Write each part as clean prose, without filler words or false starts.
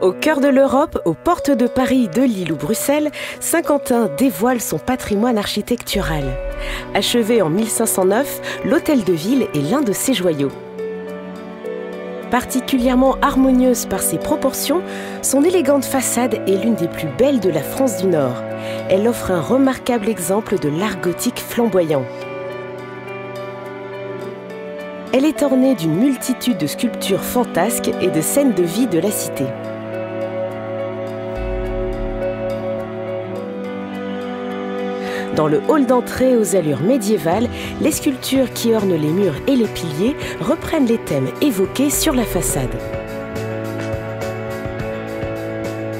Au cœur de l'Europe, aux portes de Paris, de Lille ou Bruxelles, Saint-Quentin dévoile son patrimoine architectural. Achevé en 1509, l'hôtel de ville est l'un de ses joyaux. Particulièrement harmonieuse par ses proportions, son élégante façade est l'une des plus belles de la France du Nord. Elle offre un remarquable exemple de l'art gothique flamboyant. Elle est ornée d'une multitude de sculptures fantasques et de scènes de vie de la cité. Dans le hall d'entrée aux allures médiévales, les sculptures qui ornent les murs et les piliers reprennent les thèmes évoqués sur la façade.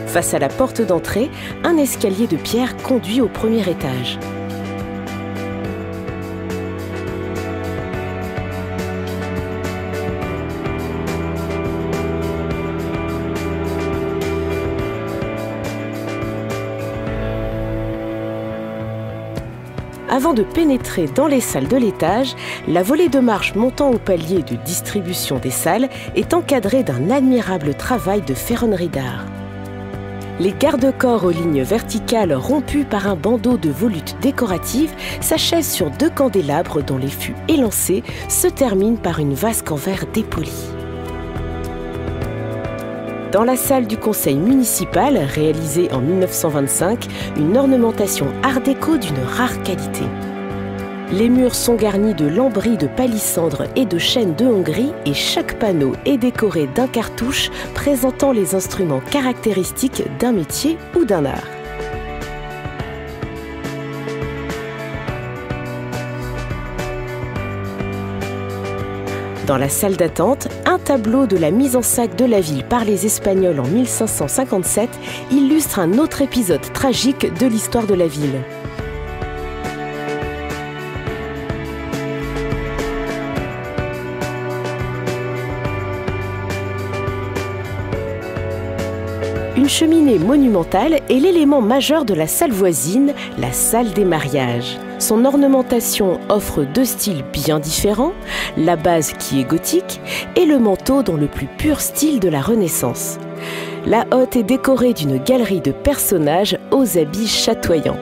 Face à la porte d'entrée, un escalier de pierre conduit au premier étage. Avant de pénétrer dans les salles de l'étage, la volée de marche montant au palier de distribution des salles est encadrée d'un admirable travail de ferronnerie d'art. Les garde-corps aux lignes verticales rompues par un bandeau de volutes décoratives s'achèvent sur 2 candélabres dont les fûts élancés se terminent par une vasque en verre dépoli. Dans la salle du conseil municipal, réalisée en 1925, une ornementation art déco d'une rare qualité. Les murs sont garnis de lambris de palissandre et de chêne de Hongrie et chaque panneau est décoré d'un cartouche présentant les instruments caractéristiques d'un métier ou d'un art. Dans la salle d'attente, un tableau de la mise en sac de la ville par les Espagnols en 1557 illustre un autre épisode tragique de l'histoire de la ville. Une cheminée monumentale est l'élément majeur de la salle voisine, la salle des mariages. Son ornementation offre 2 styles bien différents, la base qui est gothique et le manteau dans le plus pur style de la Renaissance. La hotte est décorée d'une galerie de personnages aux habits chatoyants.